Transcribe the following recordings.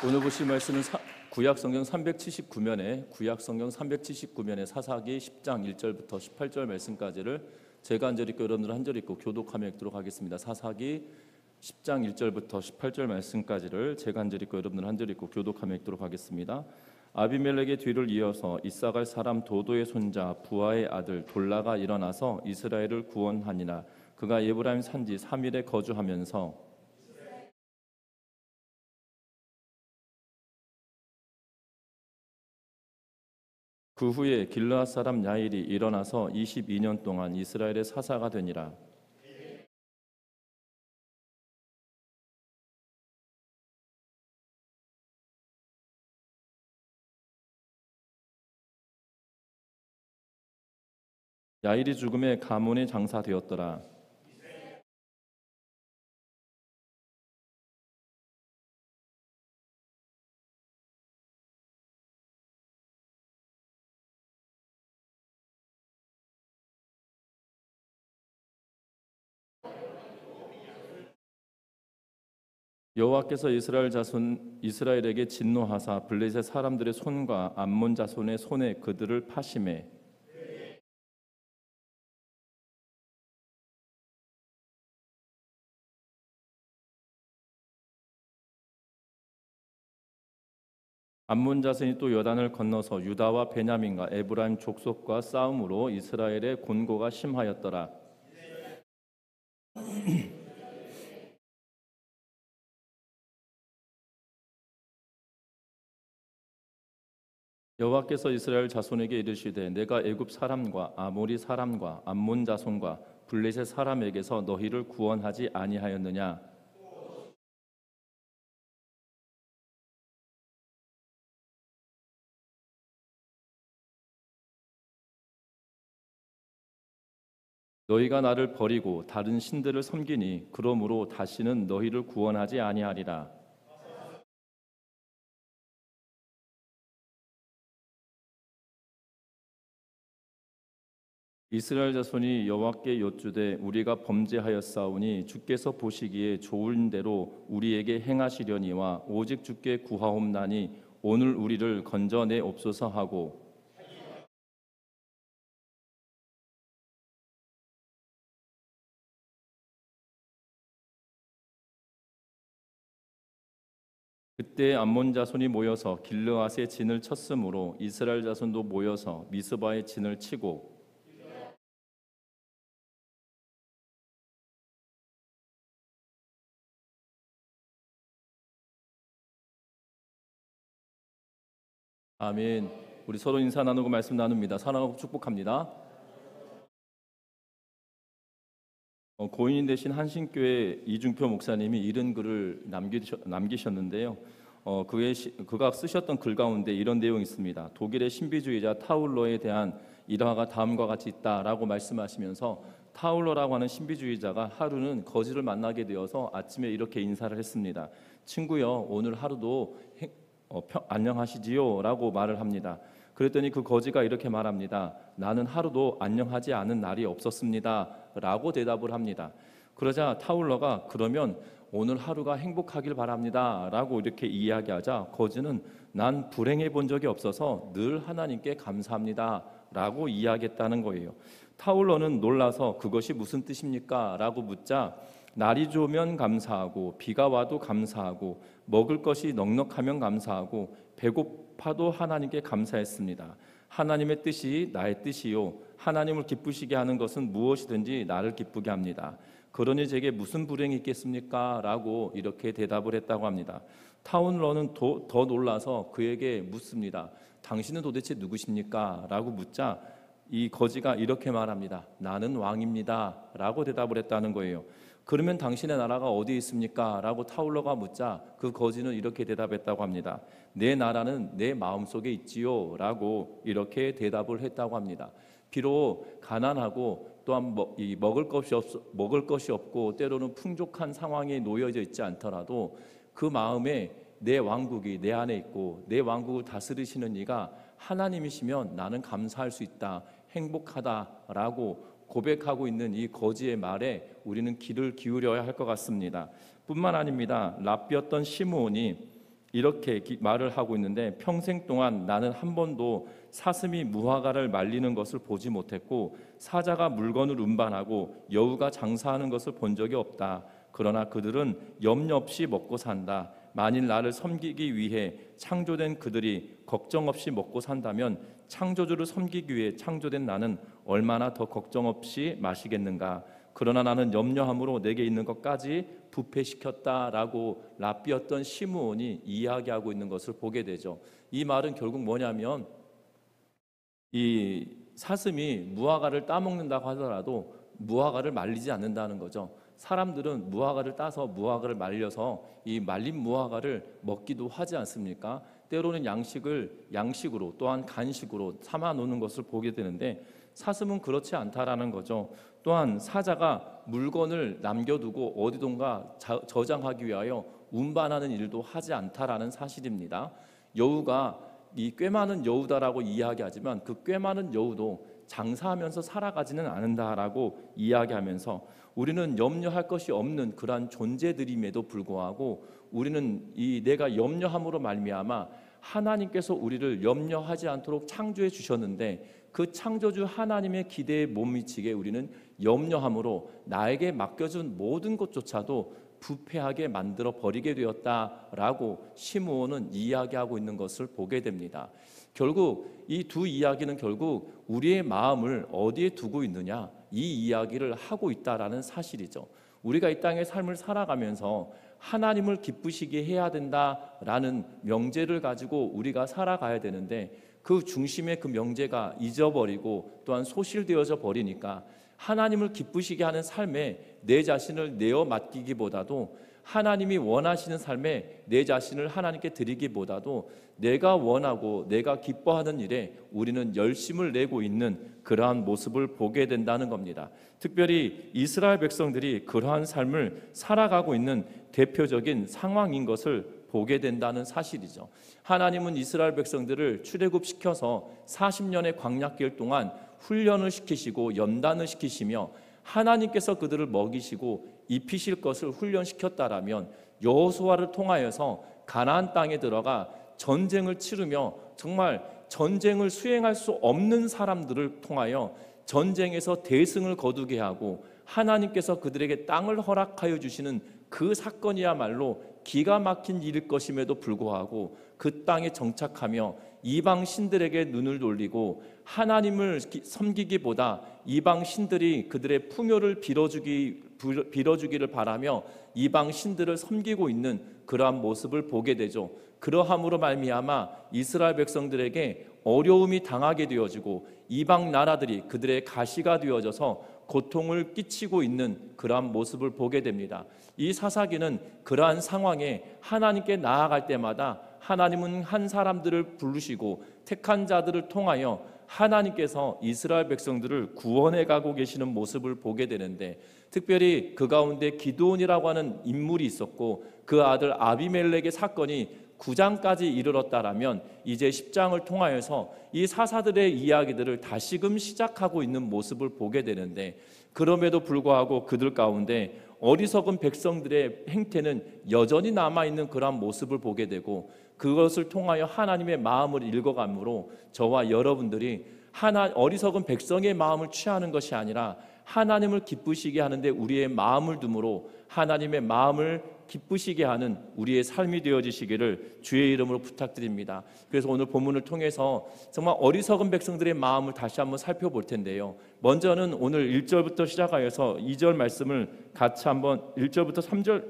오늘 보실 말씀은 구약성경 379면에 사사기 10장 1절부터 18절 말씀까지를 제가 한 절 읽고 여러분들 한 절 읽고 교독하며 읽도록 하겠습니다. 사사기 10장 1절부터 18절 말씀까지를 제가 한 절 읽고 여러분들 한 절 읽고 교독하며 읽도록 하겠습니다. 아비멜렉의 뒤를 이어서 이사갈 사람 도도의 손자 부하의 아들 돌라가 일어나서 이스라엘을 구원하니라. 그가 에브라임 산지 3일에 거주하면서 그 후에 길르앗 사람 야일이 일어나서 22년 동안 이스라엘의 사사가 되니라. 야일이 죽음에 가문의 장사되었더라. 여호와께서 이스라엘에게 진노하사 블레셋 사람들의 손과 암몬 자손의 손에 그들을 파심해 암몬 자손이 또 요단을 건너서 유다와 베냐민과 에브라임 족속과 싸움으로 이스라엘의 곤고가 심하였더라. 여호와께서 이스라엘 자손에게 이르시되 내가 애굽 사람과 아모리 사람과 암몬 자손과 블레셋 사람에게서 너희를 구원하지 아니하였느냐. 너희가 나를 버리고 다른 신들을 섬기니 그러므로 다시는 너희를 구원하지 아니하리라. 이스라엘 자손이 여호와께 여쭈되 우리가 범죄하였사오니 주께서 보시기에 좋은 대로 우리에게 행하시려니와 오직 주께 구하옵나니 오늘 우리를 건져내옵소서 하고 그때 암몬 자손이 모여서 길르앗의 진을 쳤으므로 이스라엘 자손도 모여서 미스바의 진을 치고 아멘. 우리 서로 인사 나누고 말씀 나눕니다. 사랑하고 축복합니다. 고인이 되신 한신교회 이중표 목사님이 이런 글을 남기셨는데요. 그가 쓰셨던 글 가운데 이런 내용이 있습니다. 독일의 신비주의자 타울러에 대한 일화가 다음과 같이 있다라고 말씀하시면서 타울러라고 하는 신비주의자가 하루는 거지를 만나게 되어서 아침에 이렇게 인사를 했습니다. 친구여, 오늘 하루도 안녕하시지요? 라고 말을 합니다. 그랬더니 그 거지가 이렇게 말합니다. 나는 하루도 안녕하지 않은 날이 없었습니다. 라고 대답을 합니다. 그러자 타울러가 그러면 오늘 하루가 행복하길 바랍니다. 라고 이렇게 이야기하자 거지는 난 불행해 본 적이 없어서 늘 하나님께 감사합니다. 라고 이야기했다는 거예요. 타울러는 놀라서 그것이 무슨 뜻입니까? 라고 묻자 날이 좋으면 감사하고 비가 와도 감사하고 먹을 것이 넉넉하면 감사하고 배고파도 하나님께 감사했습니다. 하나님의 뜻이 나의 뜻이요 하나님을 기쁘시게 하는 것은 무엇이든지 나를 기쁘게 합니다. 그러니 제게 무슨 불행이 있겠습니까? 라고 이렇게 대답을 했다고 합니다. 타울러는 더 놀라서 그에게 묻습니다. 당신은 도대체 누구십니까? 라고 묻자 이 거지가 이렇게 말합니다. 나는 왕입니다. 라고 대답을 했다는 거예요. 그러면 당신의 나라가 어디에 있습니까? 라고 타울러가 묻자 그 거지는 이렇게 대답했다고 합니다. 내 나라는 내 마음속에 있지요. 라고 이렇게 대답을 했다고 합니다. 비록 가난하고 또한 먹을 것이 없고 때로는 풍족한 상황에 놓여져 있지 않더라도 그 마음에 내 왕국이 내 안에 있고 내 왕국을 다스리시는 이가 하나님이시면 나는 감사할 수 있다. 행복하다라고 고백하고 있는 이 거지의 말에 우리는 귀를 기울여야 할 것 같습니다. 뿐만 아닙니다. 랍비였던 시므온이 이렇게 말을 하고 있는데, 평생 동안 나는 한 번도 사슴이 무화과를 말리는 것을 보지 못했고 사자가 물건을 운반하고 여우가 장사하는 것을 본 적이 없다. 그러나 그들은 염려 없이 먹고 산다. 만일 나를 섬기기 위해 창조된 그들이 걱정 없이 먹고 산다면 창조주를 섬기기 위해 창조된 나는 얼마나 더 걱정 없이 마시겠는가. 그러나 나는 염려함으로 내게 있는 것까지 부패시켰다라고 랍비였던 시므온이 이야기하고 있는 것을 보게 되죠. 이 말은 결국 뭐냐면, 이 사슴이 무화과를 따먹는다고 하더라도 무화과를 말리지 않는다는 거죠. 사람들은 무화과를 따서 무화과를 말려서 이 말린 무화과를 먹기도 하지 않습니까? 때로는 양식으로 또한 간식으로 삼아 놓는 것을 보게 되는데, 사슴은 그렇지 않다라는 거죠. 또한 사자가 물건을 남겨두고 어디론가 저장하기 위하여 운반하는 일도 하지 않다라는 사실입니다. 여우가 이 꽤 많은 여우다라고 이야기하지만 그 꽤 많은 여우도 장사하면서 살아가지는 않는다라고 이야기하면서, 우리는 염려할 것이 없는 그러한 존재들임에도 불구하고 우리는 이 내가 염려함으로 말미암아 하나님께서 우리를 염려하지 않도록 창조해 주셨는데, 그 창조주 하나님의 기대에 못 미치게 우리는 염려함으로 나에게 맡겨준 모든 것조차도 부패하게 만들어 버리게 되었다라고 시므온은 이야기하고 있는 것을 보게 됩니다. 결국 이 두 이야기는 결국 우리의 마음을 어디에 두고 있느냐, 이 이야기를 하고 있다라는 사실이죠. 우리가 이 땅의 삶을 살아가면서 하나님을 기쁘시게 해야 된다라는 명제를 가지고 우리가 살아가야 되는데, 그 중심의 그 명제가 잊어버리고 또한 소실되어져 버리니까 하나님을 기쁘시게 하는 삶에 내 자신을 내어 맡기기보다도, 하나님이 원하시는 삶에 내 자신을 하나님께 드리기보다도 내가 원하고 내가 기뻐하는 일에 우리는 열심을 내고 있는 그러한 모습을 보게 된다는 겁니다. 특별히 이스라엘 백성들이 그러한 삶을 살아가고 있는 대표적인 상황인 것을 보게 된다는 사실이죠. 하나님은 이스라엘 백성들을 출애굽시켜서 40년의 광야길 동안 훈련을 시키시고 연단을 시키시며 하나님께서 그들을 먹이시고 입히실 것을 훈련시켰다라면, 여호수아를 통하여서 가나안 땅에 들어가 전쟁을 치르며 정말 전쟁을 수행할 수 없는 사람들을 통하여 전쟁에서 대승을 거두게 하고 하나님께서 그들에게 땅을 허락하여 주시는 그 사건이야말로 기가 막힌 일일 것임에도 불구하고 그 땅에 정착하며 이방 신들에게 눈을 돌리고 하나님을 섬기기보다 이방 신들이 그들의 풍요를 빌어주기를 바라며 이방 신들을 섬기고 있는 그러한 모습을 보게 되죠. 그러함으로 말미암아 이스라엘 백성들에게 어려움이 당하게 되어지고 이방 나라들이 그들의 가시가 되어져서 고통을 끼치고 있는 그러한 모습을 보게 됩니다. 이 사사기는 그러한 상황에 하나님께 나아갈 때마다 하나님은 한 사람들을 부르시고 택한 자들을 통하여 하나님께서 이스라엘 백성들을 구원해 가고 계시는 모습을 보게 되는데, 특별히 그 가운데 기드온이라고 하는 인물이 있었고 그 아들 아비멜렉의 사건이 9장까지 이르렀다라면 이제 10장을 통하여서 이 사사들의 이야기들을 다시금 시작하고 있는 모습을 보게 되는데, 그럼에도 불구하고 그들 가운데 어리석은 백성들의 행태는 여전히 남아있는 그러한 모습을 보게 되고, 그것을 통하여 하나님의 마음을 읽어가므로 저와 여러분들이 어리석은 백성의 마음을 취하는 것이 아니라 하나님을 기쁘시게 하는데 우리의 마음을 둠으로 하나님의 마음을 기쁘시게 하는 우리의 삶이 되어지시기를 주의 이름으로 부탁드립니다. 그래서 오늘 본문을 통해서 정말 어리석은 백성들의 마음을 다시 한번 살펴볼 텐데요, 먼저는 오늘 1절부터 시작하여서 2절 말씀을 같이 한번 1절부터 3절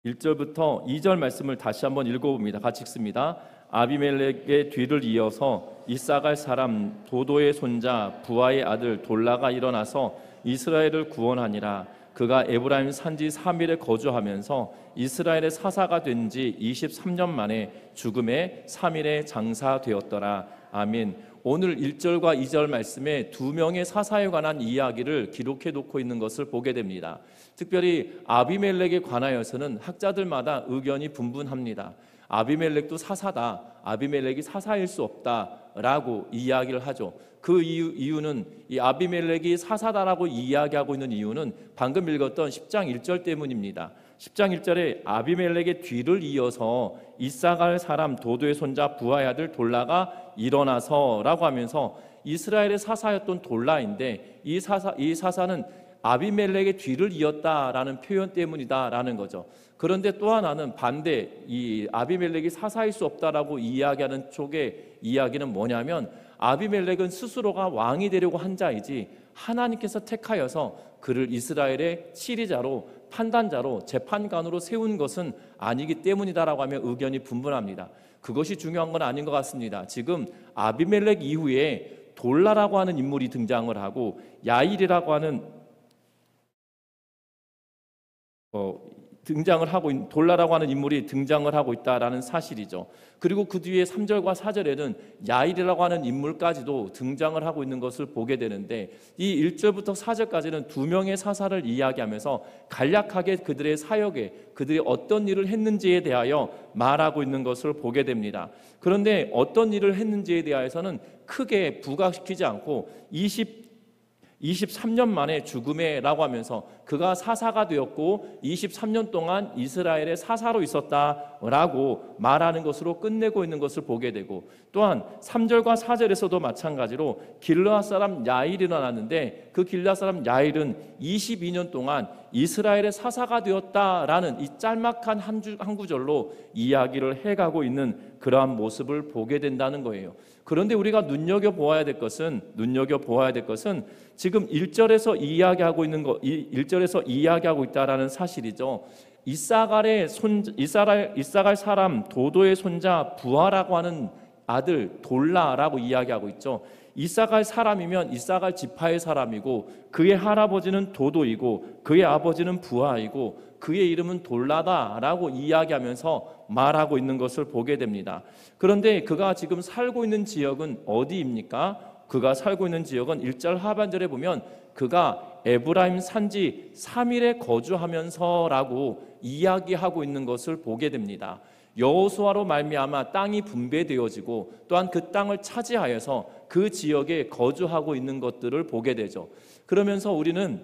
1절부터 2절 말씀을 다시 한번 읽어봅니다. 같이 읽습니다. 아비멜렉의 뒤를 이어서 이사갈 사람 도도의 손자 부하의 아들 돌라가 일어나서 이스라엘을 구원하니라. 그가 에브라임 산지 3일에 거주하면서 이스라엘의 사사가 된 지 23년 만에 죽음의 3일에 장사되었더라. 아멘. 오늘 1절과 2절 말씀에 두 명의 사사에 관한 이야기를 기록해 놓고 있는 것을 보게 됩니다. 특별히 아비멜렉에 관하여서는 학자들마다 의견이 분분합니다. 아비멜렉도 사사다, 아비멜렉이 사사일 수 없다라고 이야기를 하죠. 그 이유는 이 아비멜렉이 사사다라고 이야기하고 있는 이유는 방금 읽었던 10장 1절 때문입니다. 10장 1절에 아비멜렉의 뒤를 이어서 이사갈 사람 도도의 손자 부하의 아들 돌라가 일어나서라고 하면서 이스라엘의 사사였던 돌라인데 이 사사는 아비멜렉의 뒤를 이었다라는 표현 때문이다라는 거죠. 그런데 또 하나는 반대, 이 아비멜렉이 사사일 수 없다라고 이야기하는 쪽의 이야기는 뭐냐면, 아비멜렉은 스스로가 왕이 되려고 한 자이지 하나님께서 택하여서 그를 이스라엘의 치리자로, 판단자로, 재판관으로 세운 것은 아니기 때문이다라고 하면 의견이 분분합니다. 그것이 중요한 건 아닌 것 같습니다. 지금 아비멜렉 이후에 돌라라고 하는 인물이 등장을 하고 야일이라고 하는 돌라라고 하는 인물이 등장을 하고 있다라는 사실이죠. 그리고 그 뒤에 3절과 4절에는 야일이라고 하는 인물까지도 등장을 하고 있는 것을 보게 되는데, 이 1절부터 4절까지는 두 명의 사사를 이야기하면서 간략하게 그들의 사역에, 그들이 어떤 일을 했는지에 대하여 말하고 있는 것을 보게 됩니다. 그런데 어떤 일을 했는지에 대하여서는 크게 부각시키지 않고 23년 만에 죽음에라고 하면서 그가 사사가 되었고 23년 동안 이스라엘의 사사로 있었다라고 말하는 것으로 끝내고 있는 것을 보게 되고, 또한 3절과 4절에서도 마찬가지로 길르앗 사람 야일이 일어났는데 그 길르앗 사람 야일은 22년 동안 이스라엘의 사사가 되었다라는 이 짤막한 한 구절로 이야기를 해가고 있는 그러한 모습을 보게 된다는 거예요. 그런데 우리가 눈여겨보아야 될 것은 지금 1절에서 이야기하고 있다라는 사실이죠. 이사갈 사람 도도의 손자 부하라고 하는 아들 돌라라고 이야기하고 있죠. 이사갈 사람이면 이사갈 지파의 사람이고 그의 할아버지는 도도이고 그의 아버지는 부하이고 그의 이름은 돌라다라고 이야기하면서 말하고 있는 것을 보게 됩니다. 그런데 그가 지금 살고 있는 지역은 어디입니까? 그가 살고 있는 지역은 1절 하반절에 보면 그가 에브라임 산지 3일에 거주하면서라고 이야기하고 있는 것을 보게 됩니다. 여호수아로 말미암아 땅이 분배되어지고 또한 그 땅을 차지하여서 그 지역에 거주하고 있는 것들을 보게 되죠. 그러면서 우리는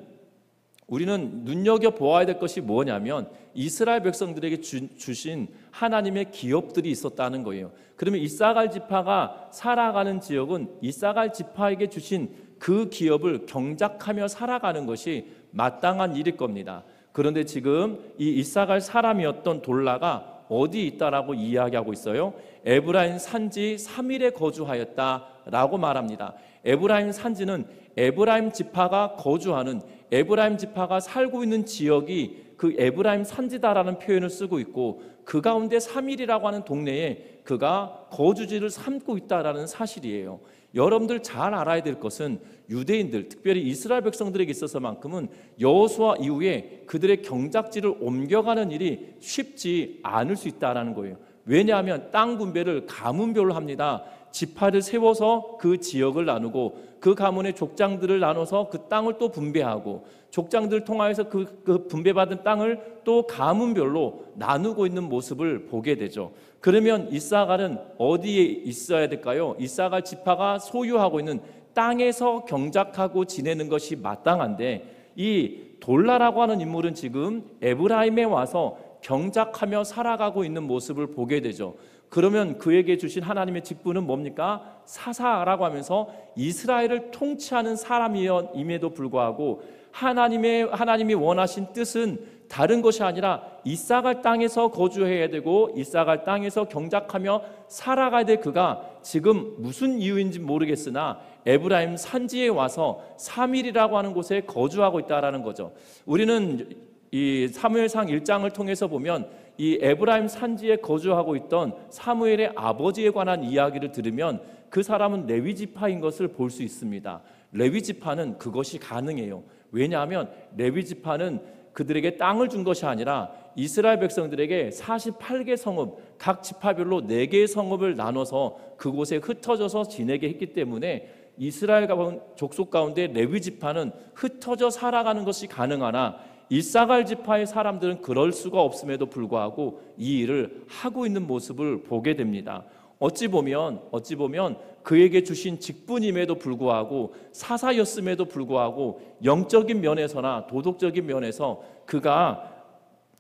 눈여겨보아야 될 것이 뭐냐면 이스라엘 백성들에게 주신 하나님의 기업들이 있었다는 거예요. 그러면 이사갈 지파가 살아가는 지역은 이사갈 지파에게 주신 그 기업을 경작하며 살아가는 것이 마땅한 일일 겁니다. 그런데 지금 이 이사갈 사람이었던 돌라가 어디 있다라고 이야기하고 있어요? 에브라임 산지 3일에 거주하였다라고 말합니다. 에브라임 산지는 에브라임 지파가 거주하는, 에브라임 지파가 살고 있는 지역이 그 에브라임 산지다라는 표현을 쓰고 있고, 그 가운데 3일이라고 하는 동네에 그가 거주지를 삼고 있다라는 사실이에요. 여러분들 잘 알아야 될 것은 유대인들, 특별히 이스라엘 백성들에게 있어서만큼은 여호수아 이후에 그들의 경작지를 옮겨가는 일이 쉽지 않을 수 있다라는 거예요. 왜냐하면 땅 분배를 가문별로 합니다. 지파를 세워서 그 지역을 나누고 그 가문의 족장들을 나눠서 그 땅을 또 분배하고 족장들을 통하여서 그 분배받은 땅을 또 가문별로 나누고 있는 모습을 보게 되죠. 그러면 이사갈은 어디에 있어야 될까요? 이사갈 지파가 소유하고 있는 땅에서 경작하고 지내는 것이 마땅한데, 이 돌라라고 하는 인물은 지금 에브라임에 와서 경작하며 살아가고 있는 모습을 보게 되죠. 그러면 그에게 주신 하나님의 직분은 뭡니까? 사사라고 하면서 이스라엘을 통치하는 사람임에도 불구하고 하나님이 원하신 뜻은 다른 것이 아니라 이사갈 땅에서 거주해야 되고 이사갈 땅에서 경작하며 살아가야 될 그가 지금 무슨 이유인지 모르겠으나 에브라임 산지에 와서 3일이라고 하는 곳에 거주하고 있다라는 거죠. 우리는 이 사무엘상 1장을 통해서 보면 이 에브라임 산지에 거주하고 있던 사무엘의 아버지에 관한 이야기를 들으면 그 사람은 레위 지파인 것을 볼 수 있습니다. 레위 지파는 그것이 가능해요. 왜냐하면 레위 지파는 그들에게 땅을 준 것이 아니라 이스라엘 백성들에게 48개 성읍, 각 지파별로 4개의 성읍을 나눠서 그곳에 흩어져서 지내게 했기 때문에 이스라엘 족속 가운데 레위 지파는 흩어져 살아가는 것이 가능하나 이사갈 지파의 사람들은 그럴 수가 없음에도 불구하고 이 일을 하고 있는 모습을 보게 됩니다. 어찌 보면 그에게 주신 직분임에도 불구하고 사사였음에도 불구하고 영적인 면에서나 도덕적인 면에서 그가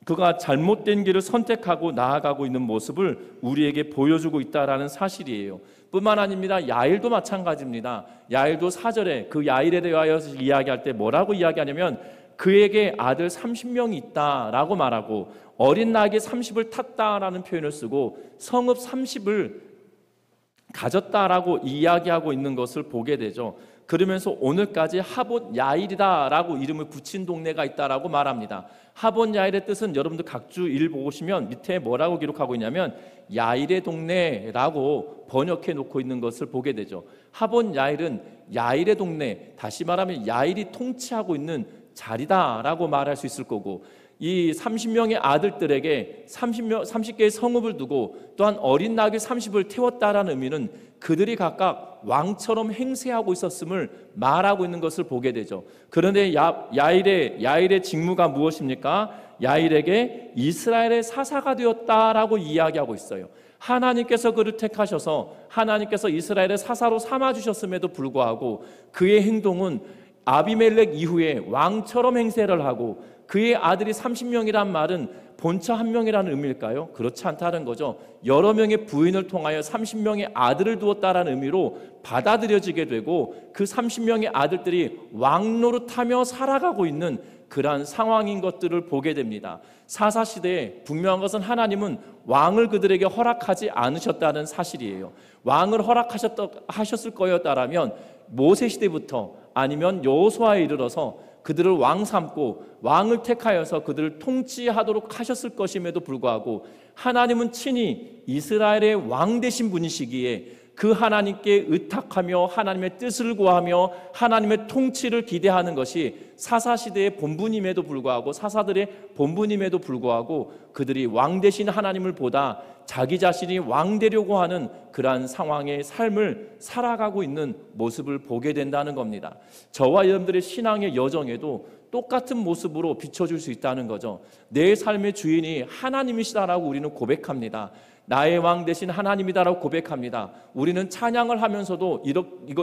그가 잘못된 길을 선택하고 나아가고 있는 모습을 우리에게 보여주고 있다라는 사실이에요. 뿐만 아닙니다. 야일도 마찬가지입니다. 야일도 4절에 그 야일에 대하여서 이야기할 때 뭐라고 이야기하냐면 그에게 아들 30명이 있다라고 말하고 어린 나귀 30을 탔다라는 표현을 쓰고 성읍 30을 가졌다라고 이야기하고 있는 것을 보게 되죠. 그러면서 오늘까지 하봇 야일이다라고 이름을 붙인 동네가 있다라고 말합니다. 하봇 야일의 뜻은 여러분들 각주 1 보시면 밑에 뭐라고 기록하고 있냐면 야일의 동네라고 번역해 놓고 있는 것을 보게 되죠. 하봇 야일은 야일의 동네, 다시 말하면 야일이 통치하고 있는 자리다라고 말할 수 있을 거고, 이 30명의 아들들에게 30개의 성읍을 두고 또한 어린 나귀 30을 태웠다라는 의미는 그들이 각각 왕처럼 행세하고 있었음을 말하고 있는 것을 보게 되죠. 그런데 야일의 직무가 무엇입니까? 야일에게 이스라엘의 사사가 되었다라고 이야기하고 있어요. 하나님께서 그를 택하셔서 하나님께서 이스라엘의 사사로 삼아주셨음에도 불구하고 그의 행동은 아비멜렉 이후에 왕처럼 행세를 하고, 그의 아들이 30명이란 말은 본처 한 명이라는 의미일까요? 그렇지 않다는 거죠. 여러 명의 부인을 통하여 30명의 아들을 두었다라는 의미로 받아들여지게 되고, 그 30명의 아들들이 왕노릇하며 살아가고 있는 그러한 상황인 것들을 보게 됩니다. 사사시대에 분명한 것은 하나님은 왕을 그들에게 허락하지 않으셨다는 사실이에요. 왕을 허락하셨을 거였다라면 모세시대부터 아니면 여호수아에 이르러서 그들을 왕 삼고 왕을 택하여서 그들을 통치하도록 하셨을 것임에도 불구하고 하나님은 친히 이스라엘의 왕 되신 분이시기에 그 하나님께 의탁하며 하나님의 뜻을 구하며 하나님의 통치를 기대하는 것이 사사시대의 본분임에도 불구하고, 사사들의 본분임에도 불구하고 그들이 왕 되신 하나님을 보다 자기 자신이 왕 되려고 하는 그러한 상황의 삶을 살아가고 있는 모습을 보게 된다는 겁니다. 저와 여러분들의 신앙의 여정에도 똑같은 모습으로 비춰줄 수 있다는 거죠. 내 삶의 주인이 하나님이시다라고 우리는 고백합니다. 나의 왕 되신 하나님이다라고 고백합니다. 우리는 찬양을 하면서도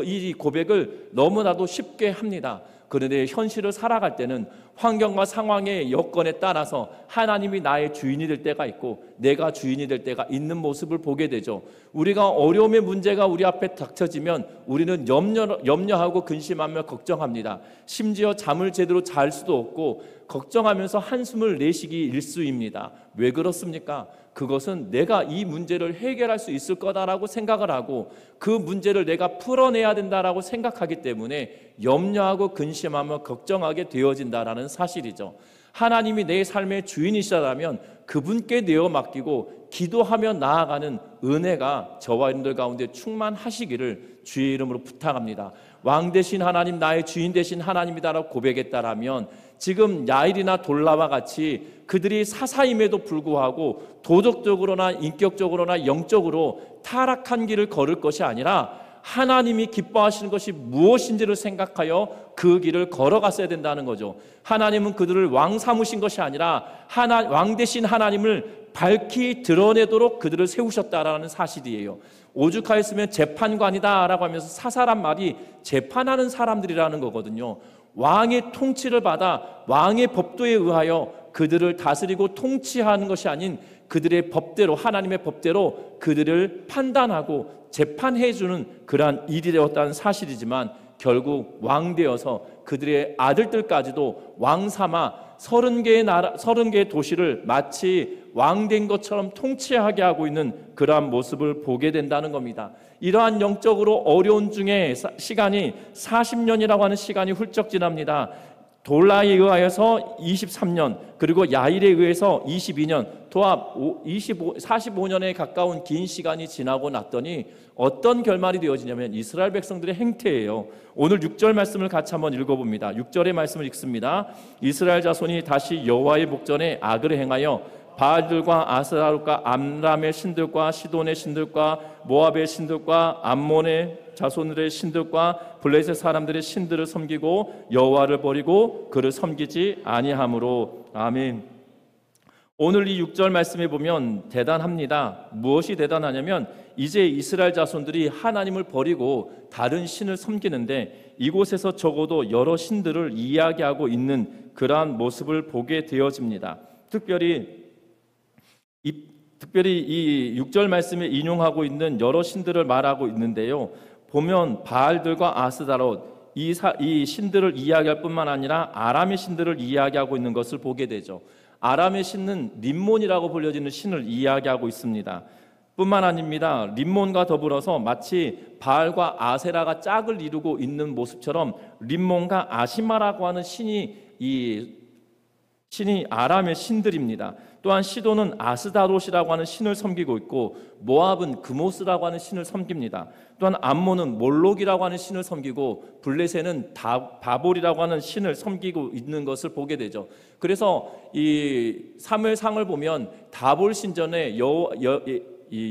이 고백을 너무나도 쉽게 합니다. 그런데 현실을 살아갈 때는 환경과 상황의 여건에 따라서 하나님이 나의 주인이 될 때가 있고 내가 주인이 될 때가 있는 모습을 보게 되죠. 우리가 어려움의 문제가 우리 앞에 닥쳐지면 우리는 염려하고 근심하며 걱정합니다. 심지어 잠을 제대로 잘 수도 없고 걱정하면서 한숨을 내쉬기 일쑤입니다. 왜 그렇습니까? 그것은 내가 이 문제를 해결할 수 있을 거다라고 생각을 하고 그 문제를 내가 풀어내야 된다라고 생각하기 때문에 염려하고 근심하며 걱정하게 되어진다라는 사실이죠. 하나님이 내 삶의 주인이시라면 그분께 내어 맡기고 기도하며 나아가는 은혜가 저와 여러분들 가운데 충만하시기를 주의 이름으로 부탁합니다. 왕 되신 하나님, 나의 주인 되신 하나님이다라고 고백했다라면 지금 야일이나 돌라와 같이 그들이 사사임에도 불구하고 도덕적으로나 인격적으로나 영적으로 타락한 길을 걸을 것이 아니라 하나님이 기뻐하시는 것이 무엇인지를 생각하여 그 길을 걸어갔어야 된다는 거죠. 하나님은 그들을 왕 삼으신 것이 아니라 왕 되신 하나님을 밝히 드러내도록 그들을 세우셨다라는 사실이에요. 오죽하였으면 재판관이다라고 하면서 사사란 말이 재판하는 사람들이라는 거거든요. 왕의 통치를 받아 왕의 법도에 의하여 그들을 다스리고 통치하는 것이 아닌 그들의 법대로, 하나님의 법대로 그들을 판단하고 재판해주는 그러한 일이 되었다는 사실이지만 결국 왕 되어서 그들의 아들들까지도 왕 삼아 30개의 도시를 마치 왕된 것처럼 통치하게 하고 있는 그러한 모습을 보게 된다는 겁니다. 이러한 영적으로 어려운 중에 시간이 40년이라고 하는 시간이 훌쩍 지납니다. 돌라에 의하여서 23년, 그리고 야일에 의해서 22년, 도합 45년에 가까운 긴 시간이 지나고 났더니 어떤 결말이 되어지냐면 이스라엘 백성들의 행태예요. 오늘 6절 말씀을 같이 한번 읽어봅니다. 6절의 말씀을 읽습니다. 이스라엘 자손이 다시 여호와의 목전에 악을 행하여 바알들과 아스라롯과 암람의 신들과 시돈의 신들과 모압의 신들과 암몬의 자손들의 신들과 블레셋 사람들의 신들을 섬기고 여호와를 버리고 그를 섬기지 아니하므로. 아멘. 오늘 이 6절 말씀에 보면 대단합니다. 무엇이 대단하냐면 이제 이스라엘 자손들이 하나님을 버리고 다른 신을 섬기는데 이곳에서 적어도 여러 신들을 이야기하고 있는 그러한 모습을 보게 되어집니다. 특별히 이 6절 말씀에 인용하고 있는 여러 신들을 말하고 있는데요. 보면 바알들과 아스다롯 이 신들을 이야기할 뿐만 아니라 아람의 신들을 이야기하고 있는 것을 보게 되죠. 아람의 신은 림몬이라고 불려지는 신을 이야기하고 있습니다. 뿐만 아닙니다. 림몬과 더불어서 마치 바알과 아세라가 짝을 이루고 있는 모습처럼 림몬과 아시마라고 하는 신이 아람의 신들입니다. 또한 시돈은 아스다롯이라고 하는 신을 섬기고 있고 모압은 그모스라고 하는 신을 섬깁니다. 또한 암몬은 몰록이라고 하는 신을 섬기고 블레셋은 바볼이라고 하는 신을 섬기고 있는 것을 보게 되죠. 그래서 이 사무엘상을 보면 다볼 신전에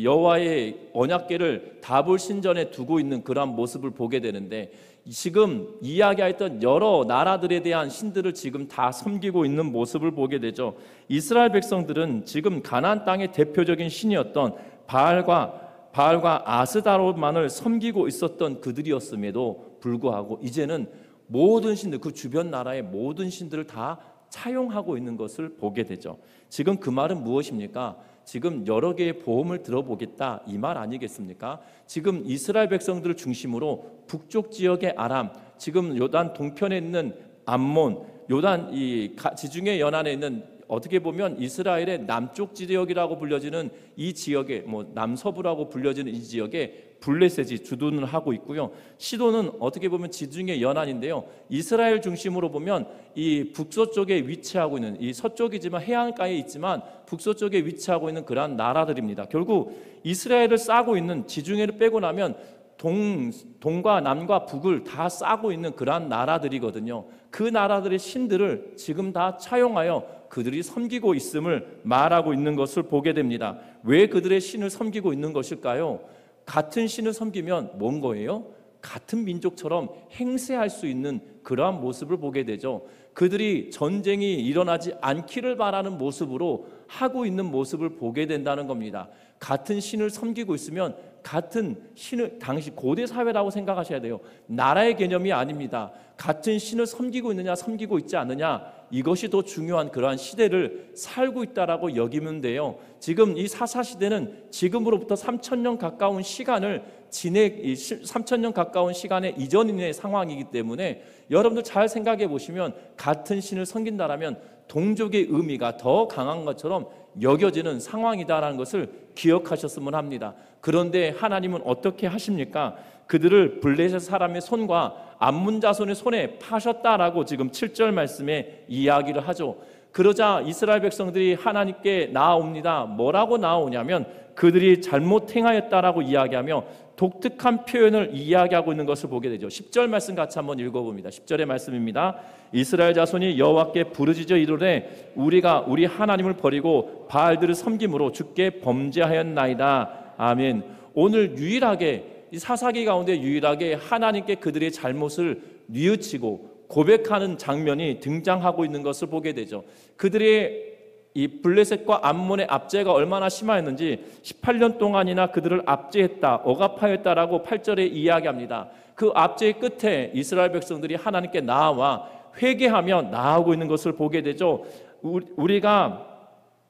여호와의 언약궤를 다볼 신전에 두고 있는 그러한 모습을 보게 되는데, 지금 이야기했던 여러 나라들에 대한 신들을 지금 다 섬기고 있는 모습을 보게 되죠. 이스라엘 백성들은 지금 가나안 땅의 대표적인 신이었던 바알과 아스다롯만을 섬기고 있었던 그들이었음에도 불구하고 이제는 모든 신들, 그 주변 나라의 모든 신들을 다 차용하고 있는 것을 보게 되죠. 지금 그 말은 무엇입니까? 지금 여러 개의 보험을 들어보겠다, 이 말 아니겠습니까? 지금 이스라엘 백성들을 중심으로 북쪽 지역의 아람, 지금 요단 동편에 있는 암몬, 요단 이 지중해 연안에 있는, 어떻게 보면 이스라엘의 남쪽 지역이라고 불려지는 이 지역에, 남서부라고 불려지는 이 지역에 블레셋이 주둔을 하고 있고요. 시돈은 어떻게 보면 지중해 연안인데요. 이스라엘 중심으로 보면 이 북서쪽에 위치하고 있는, 이 서쪽이지만 해안가에 있지만 북서쪽에 위치하고 있는 그러한 나라들입니다. 결국 이스라엘을 싸고 있는, 지중해를 빼고 나면 동과 남과 북을 다 싸고 있는 그러한 나라들이거든요. 그 나라들의 신들을 지금 다 차용하여 그들이 섬기고 있음을 말하고 있는 것을 보게 됩니다. 왜 그들의 신을 섬기고 있는 것일까요? 같은 신을 섬기면 뭔 거예요? 같은 민족처럼 행세할 수 있는 그러한 모습을 보게 되죠. 그들이 전쟁이 일어나지 않기를 바라는 모습으로 하고 있는 모습을 보게 된다는 겁니다. 같은 신을 섬기고 있으면 같은 신을, 당시 고대 사회라고 생각하셔야 돼요. 나라의 개념이 아닙니다. 같은 신을 섬기고 있느냐 섬기고 있지 않느냐, 이것이 더 중요한 그러한 시대를 살고 있다라고 여기면 돼요. 지금 이 사사시대는 지금으로부터 3,000년 가까운 시간을 3,000년 가까운 시간의 이전의 상황이기 때문에 여러분들 잘 생각해 보시면 같은 신을 섬긴다라면 동족의 의미가 더 강한 것처럼 여겨지는 상황이다라는 것을 기억하셨으면 합니다. 그런데 하나님은 어떻게 하십니까? 그들을 블레셋 사람의 손과 암몬 자손의 손에 파셨다라고 지금 7절 말씀에 이야기를 하죠. 그러자 이스라엘 백성들이 하나님께 나아옵니다. 뭐라고 나아오냐면 그들이 잘못 행하였다라고 이야기하며 독특한 표현을 이야기하고 있는 것을 보게 되죠. 10절 말씀 같이 한번 읽어봅니다. 10절의 말씀입니다. 이스라엘 자손이 여호와께 부르짖어 이르되 우리가 우리 하나님을 버리고 바알들을 섬김으로 주께 범죄하였나이다. 아멘. 오늘 유일하게, 이 사사기 가운데 유일하게 하나님께 그들의 잘못을 뉘우치고 고백하는 장면이 등장하고 있는 것을 보게 되죠. 그들의 이 블레셋과 암몬의 압제가 얼마나 심하였는지 18년 동안이나 그들을 압제했다, 억압하였다라고 8절에 이야기합니다. 그 압제의 끝에 이스라엘 백성들이 하나님께 나아와 회개하며 나아오고 있는 것을 보게 되죠. 우리가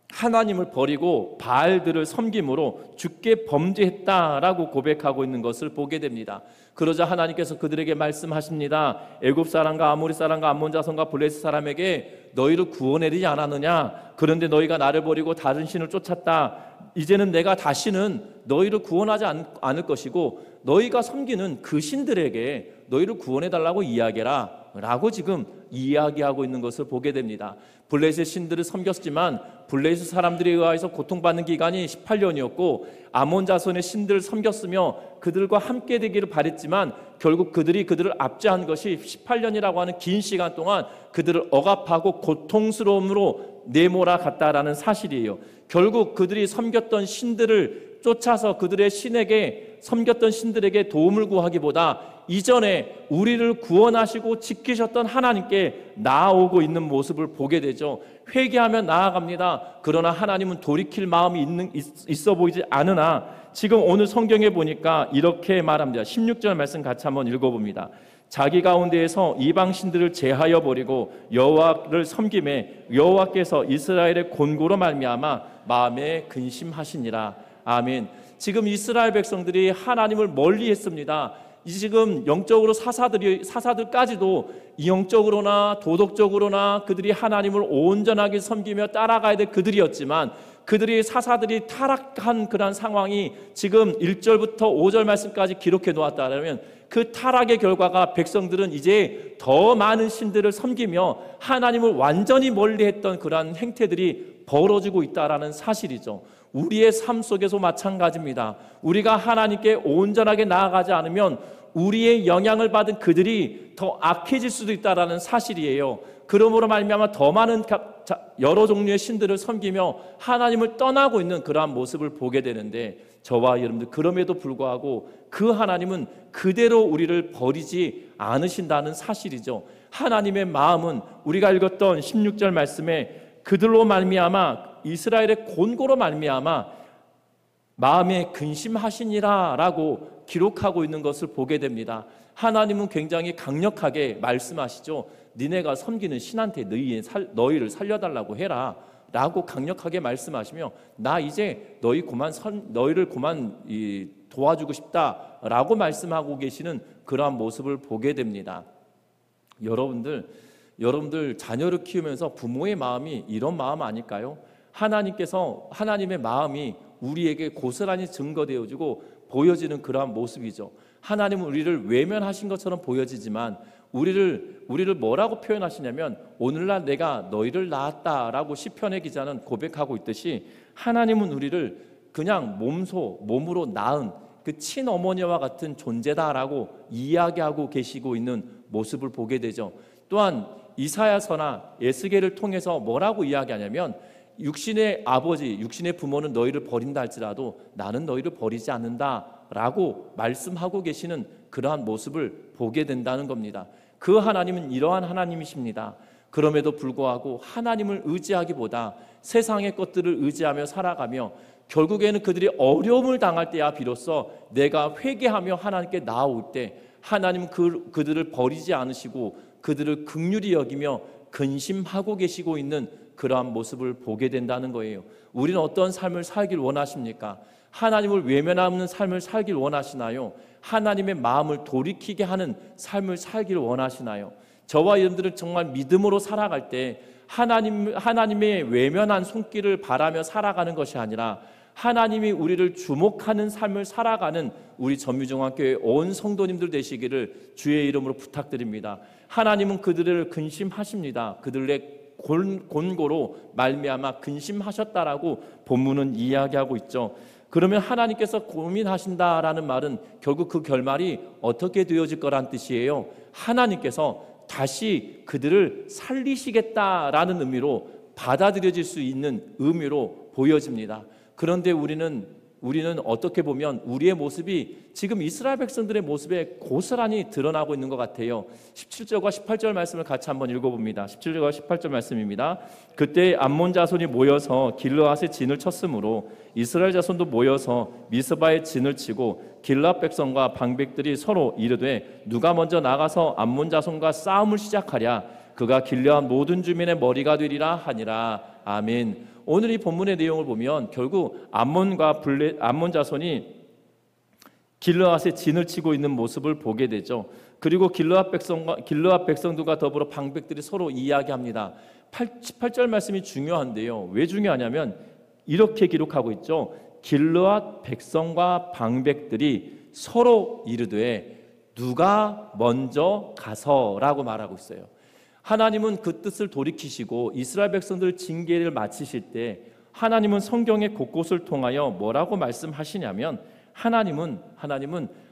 하나님을 버리고 바알들을 섬김으로 주께 범죄했다라고 고백하고 있는 것을 보게 됩니다. 그러자 하나님께서 그들에게 말씀하십니다. 애굽 사람과 아모리 사람과 암몬 자손과 블레셋 사람에게 너희를 구원하지 않았느냐? 그런데 너희가 나를 버리고 다른 신을 쫓았다. 이제는 내가 다시는 너희를 구원하지 않을 것이고 너희가 섬기는 그 신들에게 너희를 구원해달라고 이야기해라 라고 지금 이야기하고 있는 것을 보게 됩니다. 블레셋 신들을 섬겼지만 블레셋 사람들에 의해서 고통받는 기간이 18년이었고 아몬 자손의 신들을 섬겼으며 그들과 함께 되기를 바랬지만 결국 그들을 압제한 것이 18년이라고 하는 긴 시간 동안 그들을 억압하고 고통스러움으로 내몰아갔다라는 사실이에요. 결국 그들이 섬겼던 신들을 쫓아서 그들의 신에게, 섬겼던 신들에게 도움을 구하기보다 이전에 우리를 구원하시고 지키셨던 하나님께 나아오고 있는 모습을 보게 되죠. 회개하며 나아갑니다. 그러나 하나님은 돌이킬 마음이 있어 보이지 않으나 지금 오늘 성경에 보니까 이렇게 말합니다. 16절 말씀 같이 한번 읽어봅니다. 자기 가운데에서 이방 신들을 제하여 버리고 여호와를 섬김에 여호와께서 이스라엘의 곤고로 말미암아 마음에 근심하시니라. 아멘. 지금 이스라엘 백성들이 하나님을 멀리했습니다. 지금 영적으로 사사들까지도 영적으로나 도덕적으로나 그들이 하나님을 온전하게 섬기며 따라가야 될 그들이었지만, 그들이 사사들이 타락한 그런 상황이 지금 1절부터 5절 말씀까지 기록해 놓았다면, 그 타락의 결과가 백성들은 이제 더 많은 신들을 섬기며 하나님을 완전히 멀리했던 그러한 행태들이 벌어지고 있다라는 사실이죠. 우리의 삶 속에서 마찬가지입니다. 우리가 하나님께 온전하게 나아가지 않으면 우리의 영향을 받은 그들이 더 악해질 수도 있다라는 사실이에요. 그러므로 말미암아 더 많은 여러 종류의 신들을 섬기며 하나님을 떠나고 있는 그러한 모습을 보게 되는데, 저와 여러분들 그럼에도 불구하고 그 하나님은 그대로 우리를 버리지 않으신다는 사실이죠. 하나님의 마음은 우리가 읽었던 16절 말씀에 그들로 말미암아 이스라엘의 곤고로 말미암아 마음에 근심하시니라 라고 기록하고 있는 것을 보게 됩니다. 하나님은 굉장히 강력하게 말씀하시죠. 니네가 섬기는 신한테 너희를 살려달라고 해라 라고 강력하게 말씀하시며, 나 이제 너희를 그만 도와주고 싶다 라고 말씀하고 계시는 그러한 모습을 보게 됩니다. 여러분들 자녀를 키우면서 부모의 마음이 이런 마음 아닐까요? 하나님의 마음이 우리에게 고스란히 증거되어지고 보여지는 그러한 모습이죠. 하나님은 우리를 외면하신 것처럼 보여지지만 우리를 뭐라고 표현하시냐면, 오늘날 내가 너희를 낳았다라고 시편의 기자는 고백하고 있듯이, 하나님은 우리를 그냥 몸으로 낳은 그 친어머니와 같은 존재다라고 이야기하고 계시고 있는 모습을 보게 되죠. 또한 이사야서나 에스겔을 통해서 뭐라고 이야기하냐면, 육신의 아버지, 육신의 부모는 너희를 버린다 할지라도 나는 너희를 버리지 않는다라고 말씀하고 계시는 그러한 모습을 보게 된다는 겁니다. 그 하나님은 이러한 하나님이십니다. 그럼에도 불구하고 하나님을 의지하기보다 세상의 것들을 의지하며 살아가며, 결국에는 그들이 어려움을 당할 때야 비로소 내가 회개하며 하나님께 나아올 때 하나님은 그들을 버리지 않으시고 그들을 긍휼히 여기며 근심하고 계시고 있는 그러한 모습을 보게 된다는 거예요. 우리는 어떤 삶을 살길 원하십니까? 하나님을 외면하는 삶을 살길 원하시나요? 하나님의 마음을 돌이키게 하는 삶을 살길 원하시나요? 저와 여러분들은 정말 믿음으로 살아갈 때 하나님의 외면한 손길을 바라며 살아가는 것이 아니라 하나님이 우리를 주목하는 삶을 살아가는 우리 전미중앙교회 온 성도님들 되시기를 주의 이름으로 부탁드립니다. 하나님은 그들을 근심하십니다. 그들의 곤고로 말미암아 근심하셨다라고 본문은 이야기하고 있죠. 그러면 하나님께서 고민하신다라는 말은 결국 그 결말이 어떻게 되어질 거란 뜻이에요. 하나님께서 다시 그들을 살리시겠다라는 의미로 받아들여질 수 있는 의미로 보여집니다. 그런데 우리는 어떻게 보면 우리의 모습이 지금 이스라엘 백성들의 모습에 고스란히 드러나고 있는 것 같아요. 17절과 18절 말씀을 같이 한번 읽어봅니다. 17절과 18절 말씀입니다. 그때 암몬 자손이 모여서 길르앗에 진을 쳤으므로 이스라엘 자손도 모여서 미스바에 진을 치고 길르앗 백성과 방백들이 서로 이르되 누가 먼저 나가서 암몬 자손과 싸움을 시작하랴. 그가 길르앗 모든 주민의 머리가 되리라 하니라. 아멘. 오늘 이 본문의 내용을 보면 결국 암몬 자손이 길르앗에 진을 치고 있는 모습을 보게 되죠. 그리고 길르앗 백성들과 더불어 방백들이 서로 이야기합니다. 18절 말씀이 중요한데요. 왜 중요하냐면 이렇게 기록하고 있죠. 길르앗 백성과 방백들이 서로 이르되 누가 먼저 가서라고 말하고 있어요. 하나님은 그 뜻을 돌이키시고 이스라엘 백성들 징계를 마치실 때 하나님은 성경의 곳곳을 통하여 뭐라고 말씀하시냐면, 하나님은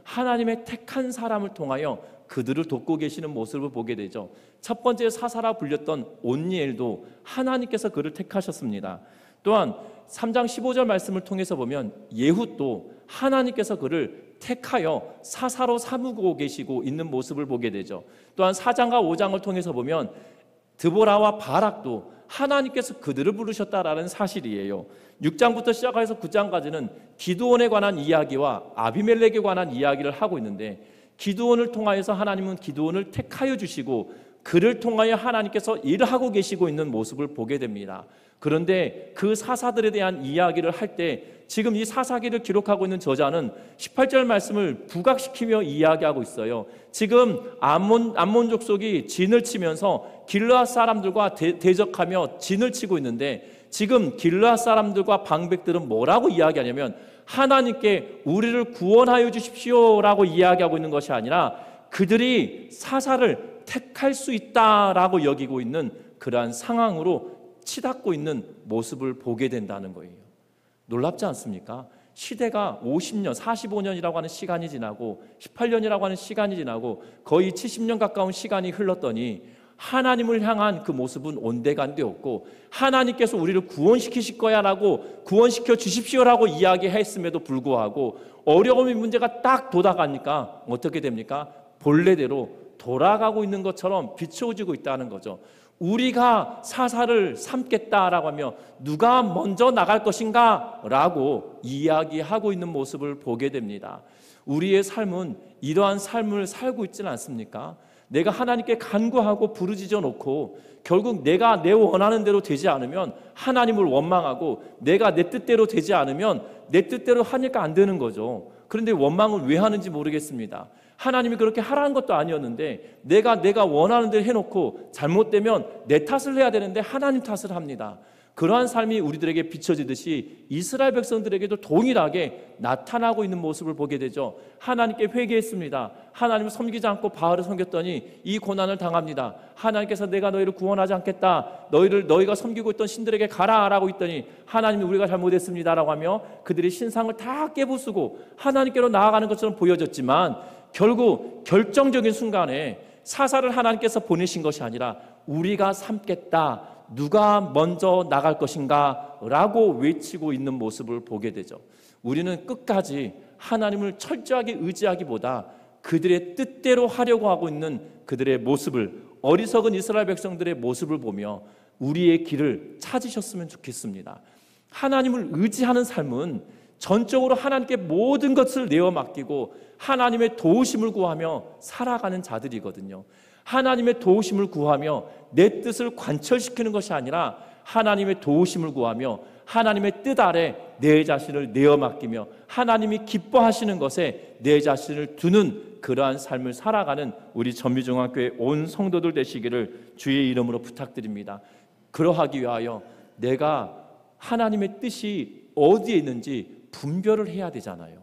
하나님의 택한 사람을 통하여 그들을 돕고 계시는 모습을 보게 되죠. 첫 번째 사사라 불렸던 온니엘도 하나님께서 그를 택하셨습니다. 또한 3장 15절 말씀을 통해서 보면 예훗도 하나님께서 그를 택하여 사사로 삼고 계시고 있는 모습을 보게 되죠. 또한 4장과 5장을 통해서 보면 드보라와 바락도 하나님께서 그들을 부르셨다라는 사실이에요. 6장부터 시작해서 9장까지는 기드온에 관한 이야기와 아비멜렉에 관한 이야기를 하고 있는데, 기드온을 통하여서 하나님은 기드온을 택하여 주시고 그를 통하여 하나님께서 일하고 계시고 있는 모습을 보게 됩니다. 그런데 그 사사들에 대한 이야기를 할 때 지금 이 사사기를 기록하고 있는 저자는 18절 말씀을 부각시키며 이야기하고 있어요. 지금 암몬 족속이 진을 치면서 길르앗 사람들과 대적하며 진을 치고 있는데 지금 길르앗 사람들과 방백들은 뭐라고 이야기하냐면 하나님께 우리를 구원하여 주십시오라고 이야기하고 있는 것이 아니라 그들이 사사를 택할 수 있다라고 여기고 있는 그러한 상황으로 치닫고 있는 모습을 보게 된다는 거예요. 놀랍지 않습니까? 시대가 50년, 45년이라고 하는 시간이 지나고 18년이라고 하는 시간이 지나고 거의 70년 가까운 시간이 흘렀더니 하나님을 향한 그 모습은 온데간데없고 하나님께서 우리를 구원시키실 거야 라고 구원시켜 주십시오라고 이야기했음에도 불구하고 어려움의 문제가 딱 도달하니까 어떻게 됩니까? 본래대로 돌아가고 있는 것처럼 비춰지고 있다는 거죠. 우리가 사사를 삼겠다라고 하며 누가 먼저 나갈 것인가 라고 이야기하고 있는 모습을 보게 됩니다. 우리의 삶은 이러한 삶을 살고 있지는 않습니까? 내가 하나님께 간구하고 부르짖어 놓고 결국 내가 내 원하는 대로 되지 않으면 하나님을 원망하고 내가 내 뜻대로 되지 않으면 내 뜻대로 하니까 안 되는 거죠. 그런데 원망을 왜 하는지 모르겠습니다. 하나님이 그렇게 하라는 것도 아니었는데 내가 원하는 대로 해놓고 잘못되면 내 탓을 해야 되는데 하나님 탓을 합니다. 그러한 삶이 우리들에게 비춰지듯이 이스라엘 백성들에게도 동일하게 나타나고 있는 모습을 보게 되죠. 하나님께 회개했습니다. 하나님을 섬기지 않고 바알을 섬겼더니 이 고난을 당합니다. 하나님께서 내가 너희를 구원하지 않겠다, 너희가 섬기고 있던 신들에게 가라 라고 했더니 하나님이 우리가 잘못했습니다 라고 하며 그들이 신상을 다 깨부수고 하나님께로 나아가는 것처럼 보여졌지만 결국 결정적인 순간에 사사를 하나님께서 보내신 것이 아니라 우리가 삼겠다, 누가 먼저 나갈 것인가 라고 외치고 있는 모습을 보게 되죠. 우리는 끝까지 하나님을 철저하게 의지하기보다 그들의 뜻대로 하려고 하고 있는 그들의 모습을, 어리석은 이스라엘 백성들의 모습을 보며 우리의 길을 찾으셨으면 좋겠습니다. 하나님을 의지하는 삶은 전적으로 하나님께 모든 것을 내어 맡기고 하나님의 도우심을 구하며 살아가는 자들이거든요. 하나님의 도우심을 구하며 내 뜻을 관철시키는 것이 아니라 하나님의 도우심을 구하며 하나님의 뜻 아래 내 자신을 내어 맡기며 하나님이 기뻐하시는 것에 내 자신을 두는 그러한 삶을 살아가는 우리 전미중앙교회 온 성도들 되시기를 주의 이름으로 부탁드립니다. 그러하기 위하여 내가 하나님의 뜻이 어디에 있는지 분별을 해야 되잖아요.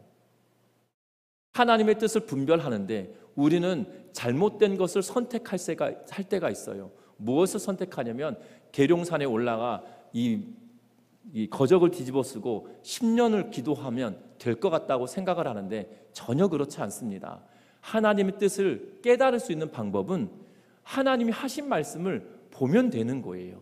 하나님의 뜻을 분별하는데 우리는 잘못된 것을 선택할 때가 있어요. 무엇을 선택하냐면 계룡산에 올라가 이 거적을 뒤집어 쓰고 10년을 기도하면 될 것 같다고 생각을 하는데 전혀 그렇지 않습니다. 하나님의 뜻을 깨달을 수 있는 방법은 하나님이 하신 말씀을 보면 되는 거예요.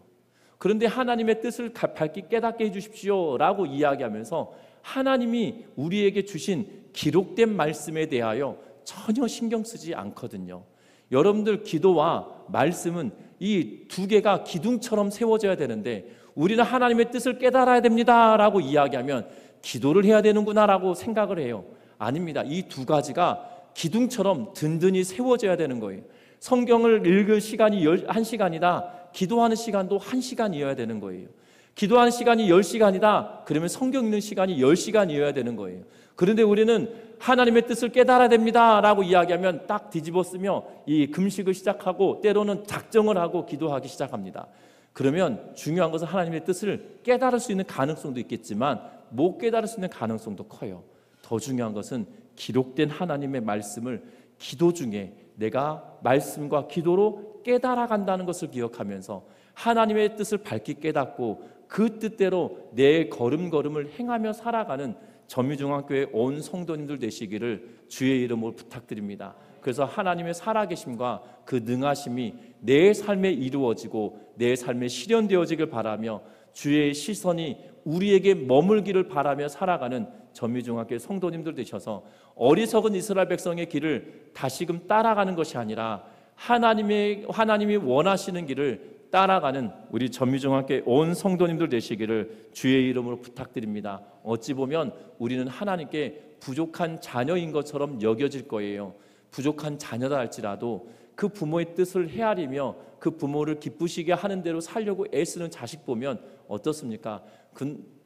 그런데 하나님의 뜻을 밝게 깨닫게 해주십시오 라고 이야기하면서 하나님이 우리에게 주신 기록된 말씀에 대하여 전혀 신경 쓰지 않거든요. 여러분들 기도와 말씀은 이 두 개가 기둥처럼 세워져야 되는데 우리는 하나님의 뜻을 깨달아야 됩니다 라고 이야기하면 기도를 해야 되는구나 라고 생각을 해요. 아닙니다. 이 두 가지가 기둥처럼 든든히 세워져야 되는 거예요. 성경을 읽을 시간이 1시간이다. 기도하는 시간도 1시간이어야 되는 거예요. 기도하는 시간이 10시간이다. 그러면 성경 읽는 시간이 10시간이어야 되는 거예요. 그런데 우리는 하나님의 뜻을 깨달아야 됩니다 라고 이야기하면 딱 뒤집어 쓰며 이 금식을 시작하고 때로는 작정을 하고 기도하기 시작합니다. 그러면 중요한 것은 하나님의 뜻을 깨달을 수 있는 가능성도 있겠지만 못 깨달을 수 있는 가능성도 커요. 더 중요한 것은 기록된 하나님의 말씀을 기도 중에 내가 말씀과 기도로 깨달아간다는 것을 기억하면서 하나님의 뜻을 밝게 깨닫고 그 뜻대로 내 걸음걸음을 행하며 살아가는 전미중앙교회 온 성도님들 되시기를 주의 이름으로 부탁드립니다. 그래서 하나님의 살아계심과 그 능하심이 내 삶에 이루어지고 내 삶에 실현되어지길 바라며 주의 시선이 우리에게 머물기를 바라며 살아가는 전미중앙교회 성도님들 되셔서 어리석은 이스라엘 백성의 길을 다시금 따라가는 것이 아니라 하나님이 원하시는 길을 따라가는 우리 전미중앙교회 온 성도님들 되시기를 주의 이름으로 부탁드립니다. 어찌 보면 우리는 하나님께 부족한 자녀인 것처럼 여겨질 거예요. 부족한 자녀다 할지라도 그 부모의 뜻을 헤아리며 그 부모를 기쁘시게 하는 대로 살려고 애쓰는 자식 보면 어떻습니까?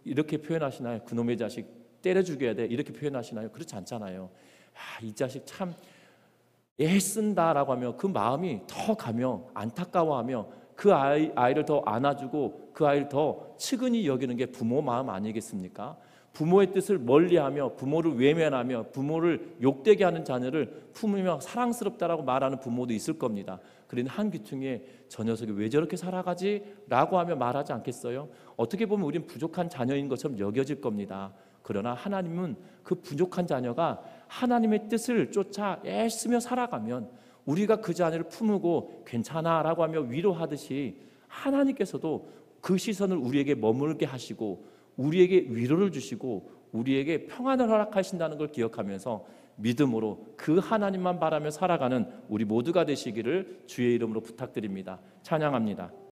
이렇게 표현하시나요? 그놈의 자식 때려 죽여야 돼, 이렇게 표현하시나요? 그렇지 않잖아요. 이 자식 참 애쓴다라고 하며 그 마음이 더 가며 안타까워하며 그 아이를 더 안아주고 그 아이를 더 측은히 여기는 게 부모 마음 아니겠습니까? 부모의 뜻을 멀리하며 부모를 외면하며 부모를 욕되게 하는 자녀를 품으며 사랑스럽다라고 말하는 부모도 있을 겁니다. 그러니 한 귀퉁이에 저 녀석이 왜 저렇게 살아가지? 라고 하며 말하지 않겠어요? 어떻게 보면 우린 부족한 자녀인 것처럼 여겨질 겁니다. 그러나 하나님은 그 부족한 자녀가 하나님의 뜻을 쫓아 애쓰며 살아가면 우리가 그 자녀를 품고 괜찮아 라고 하며 위로하듯이 하나님께서도 그 시선을 우리에게 머물게 하시고 우리에게 위로를 주시고 우리에게 평안을 허락하신다는 걸 기억하면서 믿음으로 그 하나님만 바라며 살아가는 우리 모두가 되시기를 주의 이름으로 부탁드립니다. 찬양합니다.